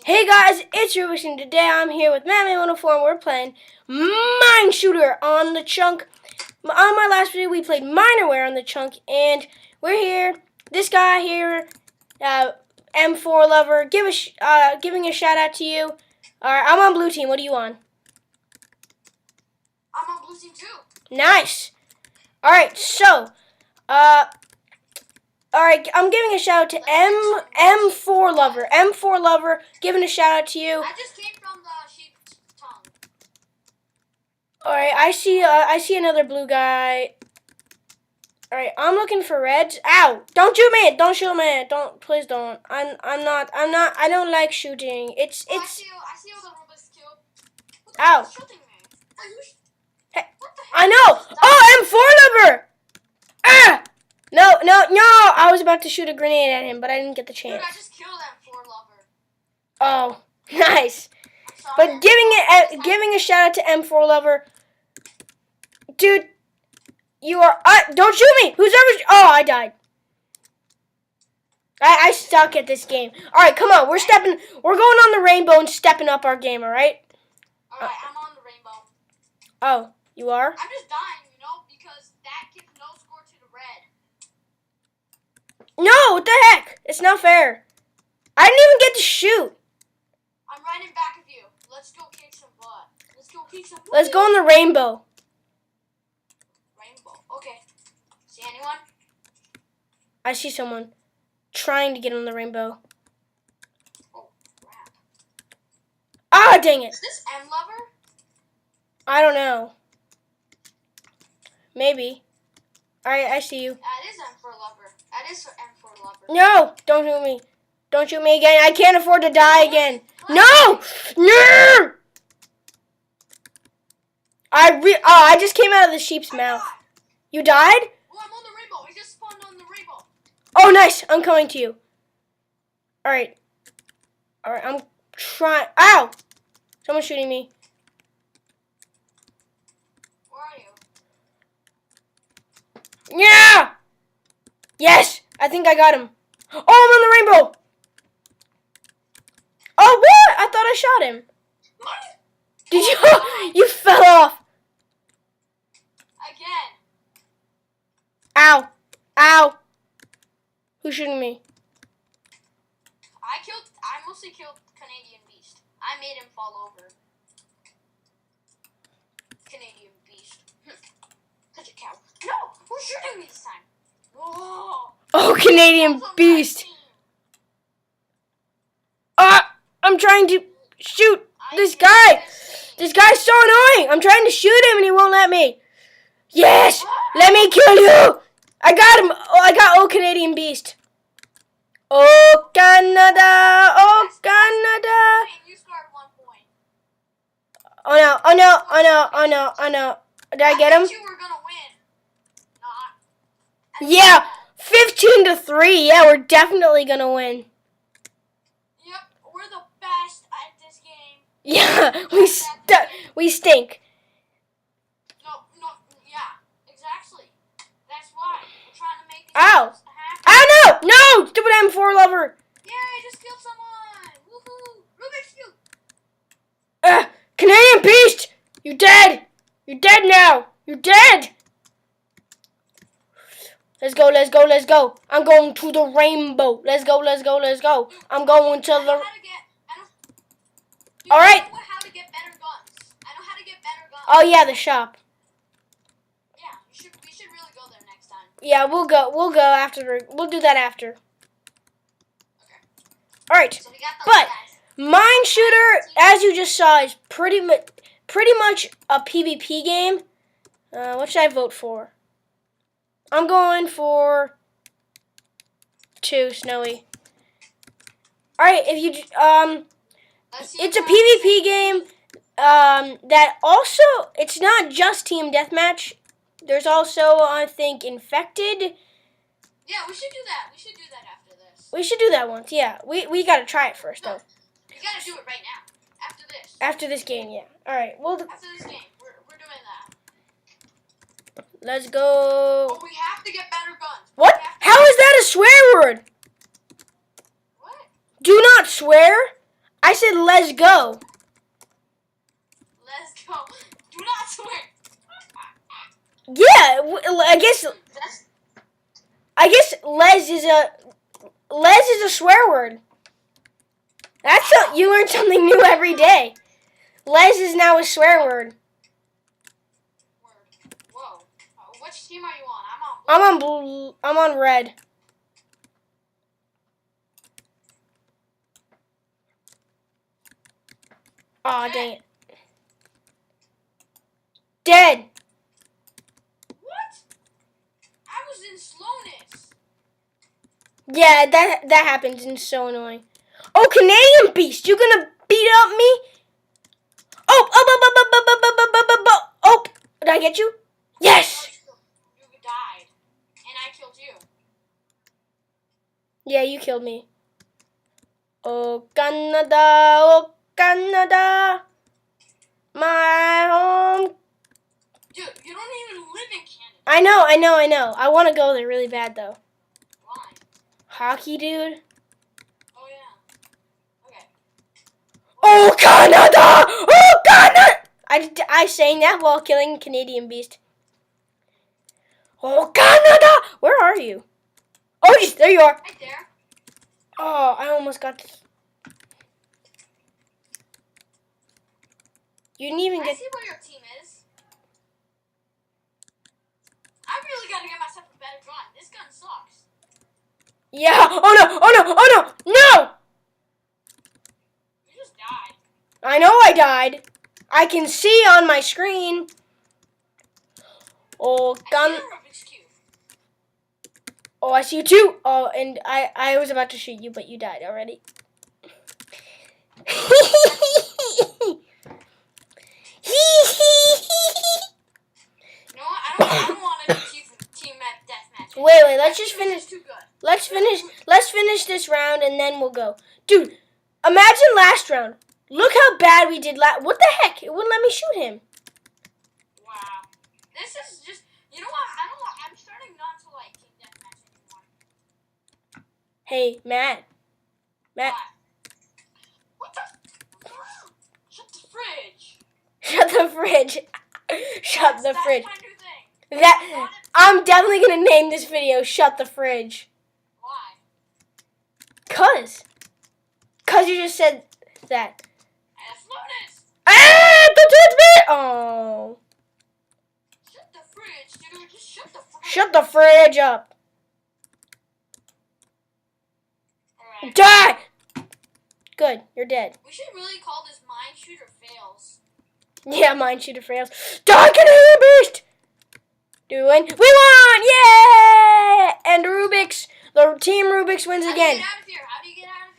Hey guys, it's Rubik's and today I'm here with Mammy104 and we're playing Mineshooter on the chunk. On my last video we played Minerware on the chunk and we're here. This guy here, M4 Lover, giving a shout out to you. Alright, I'm on blue team. What are you on? I'm on blue team too. Nice. Alright, so, alright, I'm giving a shout out to M4 Lover. M4 Lover, giving a shout out to you. I just came from the sheep's tongue. Alright, I see another blue guy. Alright, I'm looking for reds. Ow! Don't shoot me! Don't shoot me! Please don't. I don't like shooting. I see all the Rubik's Cube. What the Ow. hell is shooting me? Are you Hey, what the heck? I know! Oh, M4 Lover! Ah! No! I was about to shoot a grenade at him, but I didn't get the chance. Dude, I just killed M4 Lover. Oh, nice. Sorry. But giving a shout out to M4 Lover. Dude, you are don't shoot me! Oh, I died. I suck at this game. Alright, come on, we're going on the rainbow and stepping up our game, alright? Alright, I'm on the rainbow. Oh, you are? I'm just dying, because that gives no score to the red. No, what the heck? It's not fair. I didn't even get to shoot. I'm right in back of you. Let's go kick some butt. Let's go on the rainbow. Rainbow. Okay. See anyone? I see someone trying to get on the rainbow. Oh, crap. Ah, dang it. Is this M Lover? I don't know. Maybe. Alright, I see you. That is M4 Lover. That is M4 Lover. No! Don't shoot me. Don't shoot me again. I can't afford to die again. No! No! I just came out of the sheep's mouth. You died? Oh, I'm on the rainbow. I just spawned on the rainbow. Oh, nice. I'm coming to you. Alright. Alright, I'm trying. Ow! Someone's shooting me. Where are you? Yeah! Yes! I think I got him. Oh, I'm on the rainbow! Oh, what? I thought I shot him. Did you? You fell off. Again. Ow. Ow. Who's shooting me? I mostly killed Canadian Beast. I made him fall over. Canadian Beast. Such a cow. No! Who's shooting me this time? Oh, Canadian Beast. I'm trying to shoot this guy. This guy's so annoying. I'm trying to shoot him and he won't let me. Yes! Let me kill you! I got him. Oh, I got old Canadian Beast. Oh, Canada. Oh, Canada. You scored 1 point. Oh, no. Oh, no. Oh, no. Oh, no. Oh, no. Did I get him? You were going to win. Yeah. 15-3. Yeah, we're definitely going to win. Yep. We're the best at this game. Yeah, we stink. No, yeah, exactly. That's why. We're trying to make these Ow. games happen. Oh, no! No! Stupid M4 Lover. Yay, I just killed someone. Woohoo. Rubik's Cube. Canadian Beast! You're dead! You're dead now! You're dead! Let's go, let's go, let's go. I'm going to the rainbow. Let's go, let's go, let's go. I'm going to the... Alright. I know how to get better guns. Oh, yeah, the shop. Yeah, we should really go there next time. Yeah, we'll go after. We'll do that after. Okay. Alright. So we got those But guys. Mineshooter, as you just saw, is pretty much a PvP game. What should I vote for? I'm going for 2, Snowy. Alright, if you it's a PvP game that also, it's not just team deathmatch. There's also, I think, infected. Yeah, we should do that. We should do that after this. We should do that once. Yeah, we gotta try it first, though. We gotta do it right now. After this. After this game, yeah. All right. Well, after this game, we're doing that. Let's go. But we have to get better guns. What? How is that a swear word? What? Do not swear. I said let's go. Let's go. Do not swear. Yeah, I guess les is a swear word. You learn something new every day. Les is now a swear word. Whoa. Which team are you on? I'm on blue. I'm on red. Aw, dang it. Dead. What? I was in slowness. Yeah, that happens and it's so annoying. Oh, Canadian Beast, you gonna beat up me? Oh, oh, did I get you? Yes. You died, and I killed you. Yeah, you killed me. Oh, Canada, my home. Dude, you don't even live in Canada. I know. I want to go there really bad though. Why? Hockey, dude. Oh yeah. Okay. Oh, Canada! Oh, Canada! I sang that while killing Canadian Beast. Oh, Canada! Where are you? Oh, there you are. Right there. Oh, I almost got this. You didn't even I get... see where your team is. I really gotta get myself a better gun. This gun sucks. Yeah. Oh, no. No! You just died. I know I died. I can see on my screen. Oh, gun. Rubik's Cube. Oh, I see you too. Oh, and I was about to shoot you, but you died already. You know what? I don't want to do team deathmatch. Wait. Let's just finish. Too good. Let's finish this round and then we'll go. Dude, imagine last round. Look how bad we did last. What the heck? It wouldn't let me shoot him. Wow. This is just. You know what? I don't know. I'm starting not to like team deathmatch anymore. Hey, Matt. What the? Shut the fridge. Shut the fridge. Shut the fridge. That's my new thing. I'm definitely gonna name this video "Shut the Fridge." Why? Cause you just said that. I have slowness. Ah! Don't touch me! Oh. Shut the fridge, dude. Just shut the fridge. Shut the fridge up. Alright. Die! Good, you're dead. We should really call this Mineshooter fails. Yeah, Mineshooter fails. Die, Canadian Beast! Do we win? We won! Yay! And the team Rubik's wins again. How do you get out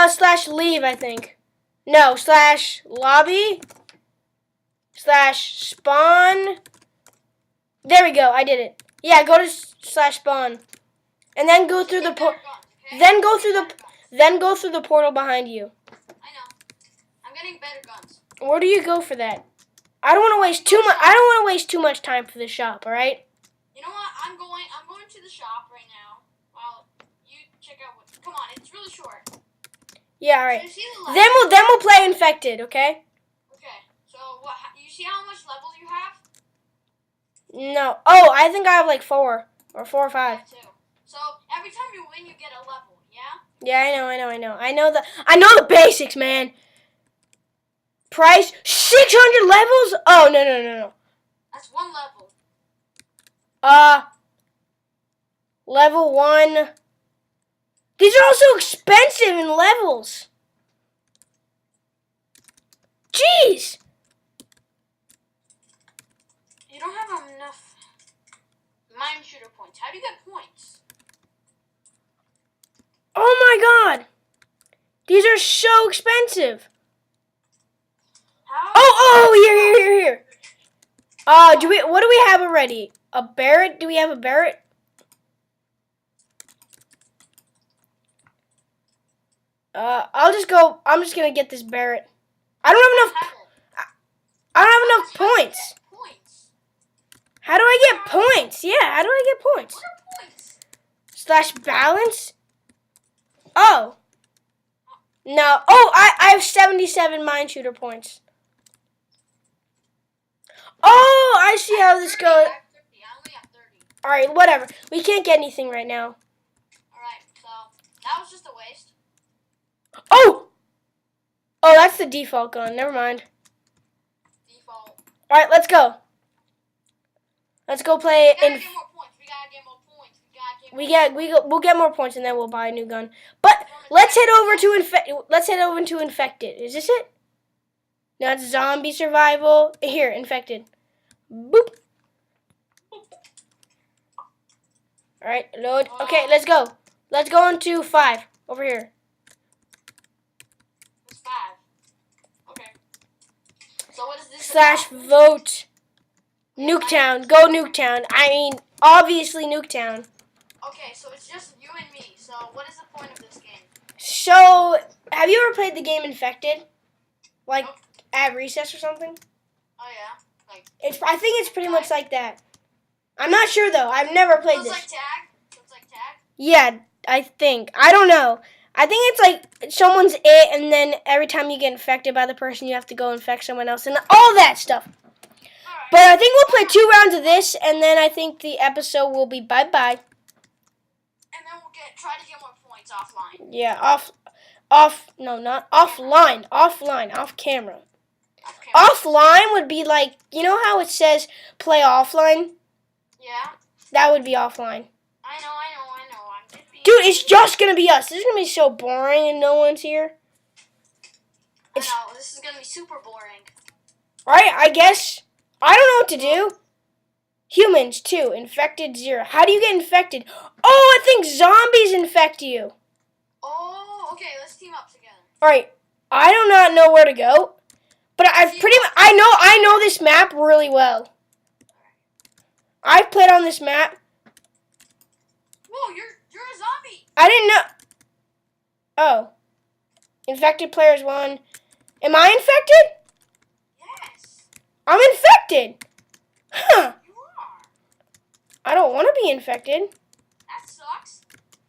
of here? /leave, I think. No, /lobby. /spawn. There we go, I did it. Yeah, go to /spawn. And then go through the then go through the portal behind you. I know. I'm getting better guns. Where do you go for that? I don't want to waste too much time for the shop, all right? You know what? I'm going to the shop right now. While you check out what. Come on, it's really short. Yeah, all right. So you see the levels? Then we'll play Infected, okay? Okay. So what? You see how much levels you have? No. Oh, I think I have like 4 or 4 or 5. I have 2. So every time you win, you get a level. Yeah. Yeah, I know the basics, man. Price 600 levels? Oh, no. That's 1 level. Level 1. These are also expensive in levels. Jeez. You don't have enough Mineshooter points. How do you get points? Oh my god. These are so expensive. How? Oh, here. What do we have already? A Barrett? Do we have a Barrett? I'm just gonna get this Barrett. I don't have enough points. How do I get points? Yeah, how do I get points? What are points? /balance? Oh. No. Oh, I have 77 Mineshooter points. Oh, I see how this goes. I have 30. I only have 30. All right, whatever. We can't get anything right now. Alright, so that was just a waste. Oh! Oh, that's the default gun. Never mind. Default. All right, let's go. Let's go play. We gotta get more points. We gotta get more points. We'll get more points and then we'll buy a new gun. But let's head over to infected. Is this it? No, it's zombie survival. Here, infected. Boop. All right, load. Okay, let's go. Let's go into 5 over here. It's 5. Okay. So what is this? / vote. Nuketown. Go Nuketown. I mean, obviously Nuketown. Okay, so it's just you and me. So what is the point of this game? So, have you ever played the game Infected? Like Nope. at recess or something? Oh yeah. Like I think it's pretty much like that. I'm not sure though. I've never played so it's this. like tag? So it's like tag? Yeah, I think. I don't know. I think it's like someone's it, and then every time you get infected by the person, you have to go infect someone else, and all that stuff. Alright. But I think we'll play 2 rounds of this, and then I think the episode will be bye-bye. And then we'll try to get more points offline. Yeah, no, not offline, off camera. Okay. Offline would be like, you know how it says play offline? Yeah. That would be offline. I know. I'm just being. Dude, it's just gonna be us. This is gonna be so boring and no one's here. I know. This is gonna be super boring. Alright, I guess. I don't know what to do. Humans, 2. Infected, 0. How do you get infected? Oh, I think zombies infect you. Oh, okay. Let's team up together. Alright, I do not know where to go. But I know this map really well. I've played on this map. Whoa, you're a zombie. I didn't know. Oh. Infected players 1. Am I infected? Yes. I'm infected. Huh. You are. I don't want to be infected. That sucks.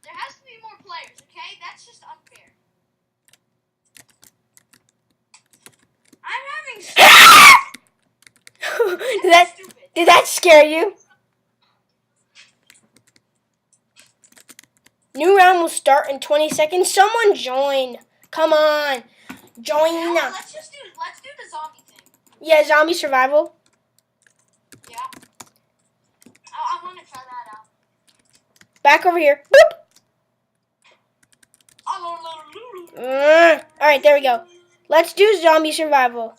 There has to be more players, okay? That's just unfair. I'm having Did that scare you? New round will start in 20 seconds. Someone join. Come on. Join. Yeah, let's do the zombie thing. Yeah, zombie survival. Yeah. I want to try that out. Back over here. Boop. Alright, Alright, there we go. Let's do zombie survival.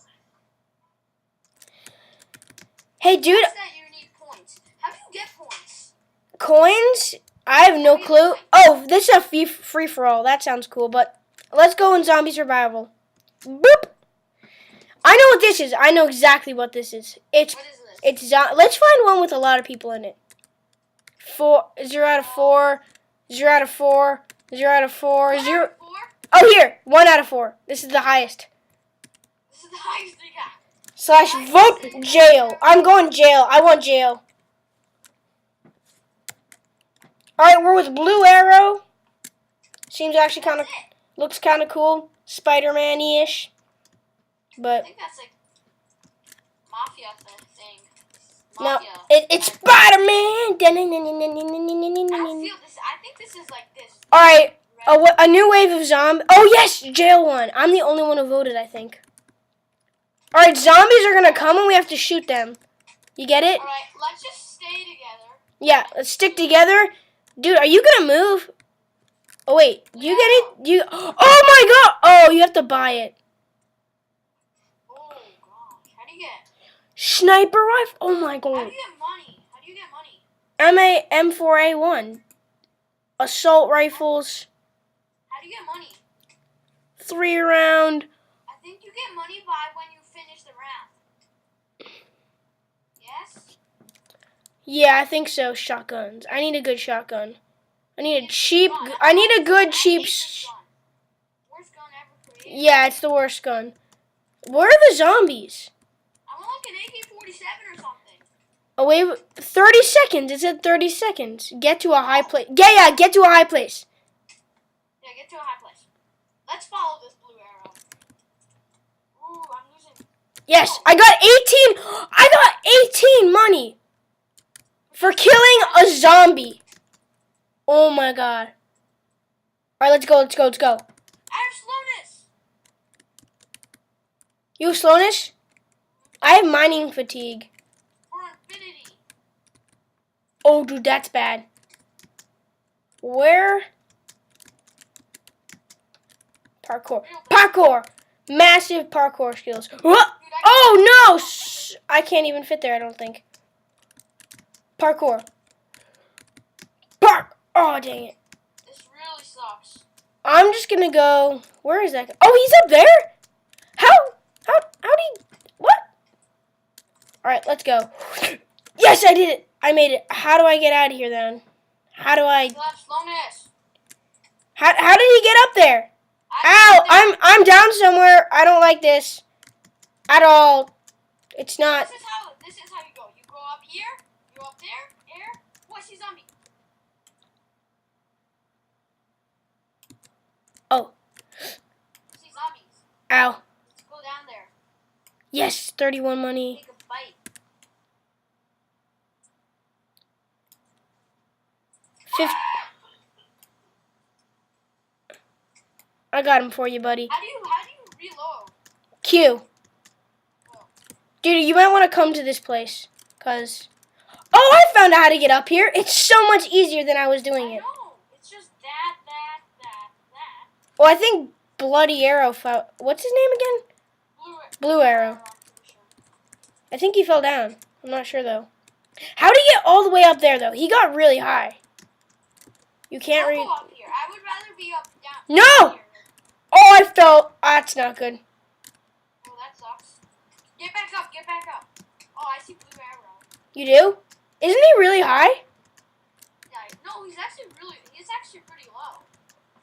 Hey, dude. that you need points. How do you get points? Coins? I have no clue. Oh, this is a free-for-all. That sounds cool, but let's go in zombie survival. Boop. I know what this is. I know exactly what this is. What is this? Let's find one with a lot of people in it. 0 out of 4, 0 out of 4, 0 out of 4, 0. 4? Oh, here, 1 out of 4. This is the highest. This is the highest they got. / vote jail. I'm going jail. I want jail. Alright, we're with Blue Arrow. Seems actually kind of, looks kind of cool. Spider-Man-ish. I But, think that's like Mafia thing. no, Mafia. it's Spider-Man. I don't feel this. I think this is like this. Alright, a new wave of zombie. Oh, yes, jail one. I'm the only one who voted, I think. Alright, zombies are going to come and we have to shoot them. You get it? Alright, let's just stay together. Yeah, let's stick together. Dude, are you going to move? Oh, wait. Do you get it? Oh, my God. Oh, you have to buy it. Oh, gosh. How do you get? Sniper rifle. Oh, my How God. do you get money? How do you get money? M4A1. Assault rifles. How do you get money? 3 round. I think you get money by when you finish the round. Yes? Yeah, I think so. Shotguns. I need a good shotgun. I need a good cheap. Worst gun ever created. Yeah, it's the worst gun. Where are the zombies? I want like an AK-47 or something. Oh, wait. 30 seconds. It said 30 seconds. Get to a high place. Yeah, get to a high place. Yeah, get to a high place. Let's follow this blue arrow. Ooh, I'm losing. Yes, I got 18. I got 18 money for killing a zombie. Oh my god. All right, let's go. Let's go. Let's go. I have slowness. You have slowness? I have mining fatigue. For infinity. Oh, dude, that's bad. Where? Parkour. Parkour. Massive parkour skills. Oh, no. I can't even fit there, I don't think. Parkour. Oh, dang it. This really sucks. I'm just going to go. Where is that? Oh, he's up there? How do you, what? All right, let's go. Yes, I did it. I made it. How do I get out of here then? How do I? Still have slowness. How did he get up there? Ow! I'm down somewhere. I don't like this at all. It's not. This is how you go. You go up here. You go up there. Air. Oh, I see zombie. Oh. I see zombies. Ow. Let's go down there. Yes, 31 money. Take a bite. 50. I got him for you, buddy. How do you reload? Q. Dude, you might want to come to this place. Cause oh, I found out how to get up here. It's so much easier than I was doing it. I know. It's just that. Well, I think Bloody Arrow fell. What's his name again? Blue Arrow. I think he fell down. I'm not sure though. How did he get all the way up there though? He got really high. You can't read. Go up here. I would rather be up down. No! Here. Oh, I fell. That's not good. Oh, that sucks. Get back up. Get back up. Oh, I see blue arrow. You do? Isn't he really high? Yeah. No, he's actually pretty low.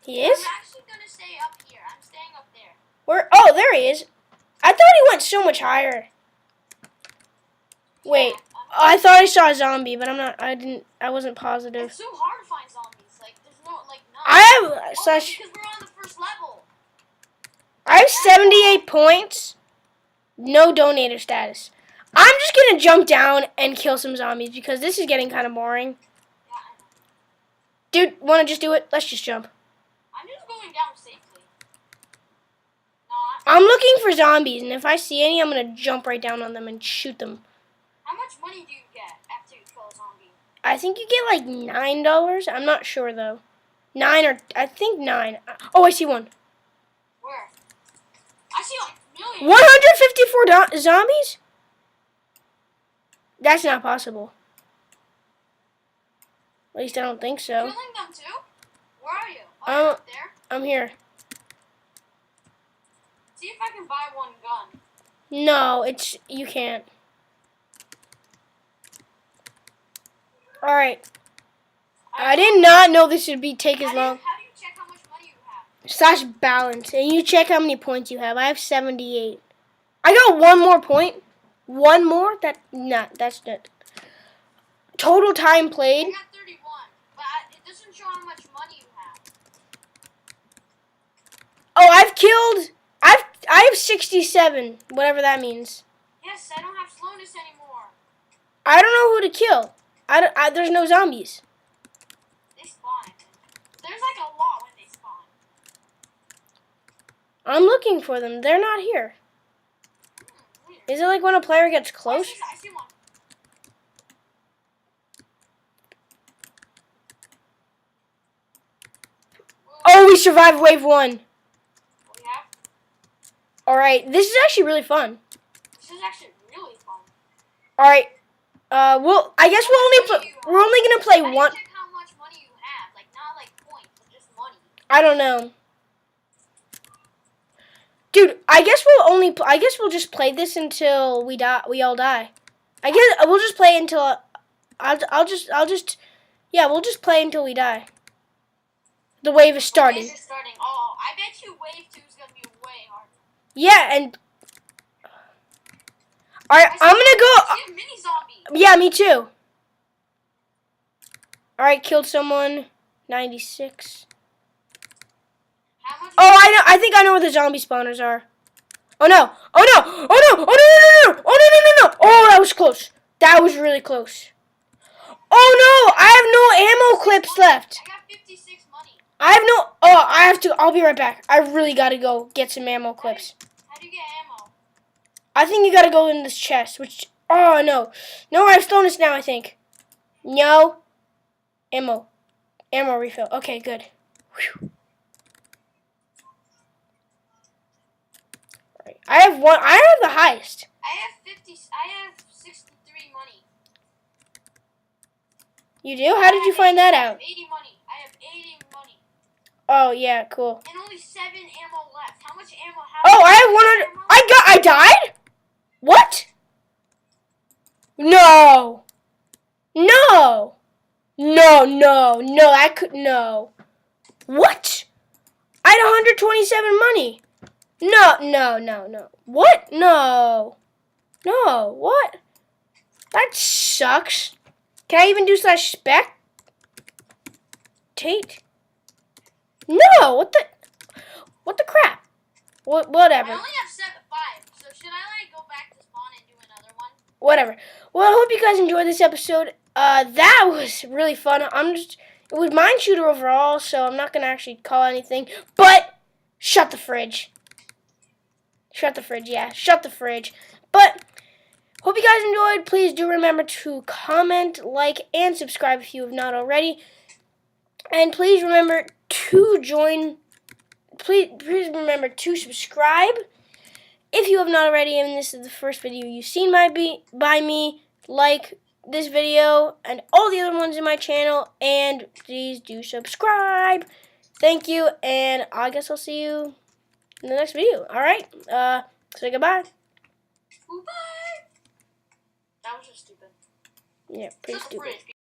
He is? I'm actually gonna stay up here. I'm staying up there. Where? Oh, there he is. I thought he went so much higher. Wait. I thought I saw a zombie, but I'm not. I wasn't positive. It's so hard to find zombies. Like, there's no, like, none. I have such. Because we're on the first level. I have 78 points. No donator status. I'm just gonna jump down and kill some zombies because this is getting kind of boring. Yeah, I know. Dude, wanna just do it? Let's just jump. I'm just going down safely. No, I'm looking for zombies, and if I see any, I'm gonna jump right down on them and shoot them. How much money do you get after you kill a zombie? I think you get like $9. I'm not sure though. I think 9. Oh, I see one. Where? I see like millions. 154 zombies? That's not possible. At least I don't think so. Killing them too? Where are you? Oh, you're up there? I'm here. See if I can buy one gun. No, you can't. All right. I did not know this would take as long. How do you check how much money you have? Slash balance, and you check how many points you have. I have 78. I got one more point. One more? That's not. Total time played. I got 31, but it doesn't show how much money you have. Oh, I have 67, whatever that means. Yes, I don't have slowness anymore. I don't know who to kill. There's no zombies. They spawn. There's like a lot when they spawn. I'm looking for them. They're not here. Weird. Is it like when a player gets close? I see one. Oh, we survived wave 1. What do we have? Alright, this is actually really fun. This is actually really fun. Alright. I guess we're only gonna play How do one. you check how much money you have? Like, not like points, but just money. I don't know. Dude, I guess we'll just play this until we die. We all die. I guess we'll just play until we'll just play until we die. The wave is starting. Wave is starting. Oh, I bet you wave 2 is gonna be way harder. Yeah, and alright, I'm gonna go. I see a mini zombie. Yeah, me too. Alright, killed someone. 96. How Oh, I know. I think I know where the zombie spawners are. Oh no! Oh no! Oh no! Oh no! No! No! No! Oh no! No! No! No! Oh, that was close. That was really close. Oh no! I have no ammo clips left. I got 56 money. I have no. Oh, I have to. I'll be right back. I really gotta go get some ammo clips. How do you get ammo? I think you gotta go in this chest. Which? Oh no! No, I have stones now. I think. No. Ammo. Ammo refill. Okay, good. Whew. Right. I have one. I have the highest. I have 63 money. You do? How did you find that I have out? 80 money. I have 80 money. Oh yeah, cool. And only 7 ammo left. How much ammo? Oh, I have 100. I died? What? No. No. No, no, no. I could no. What? I had 127 money. No, no, no, no. What? No. No. What? That sucks. Can I even do /spec? Tate? No. What the crap? Whatever. I only have 5. So should I like go back to spawn and do another one? Whatever. Well, I hope you guys enjoyed this episode. That was really fun. It was Mineshooter overall, so I'm not gonna actually call anything. But shut the fridge. Shut the fridge. Yeah, shut the fridge. But hope you guys enjoyed. Please do remember to comment, like, and subscribe if you have not already. And please remember to join. Please remember to subscribe if you have not already, and this is the first video you've seen by me. Like this video and all the other ones in my channel, and please do subscribe. Thank you, and I guess I'll see you in the next video. All right, say goodbye. Goodbye. That was just stupid. Yeah, pretty stupid.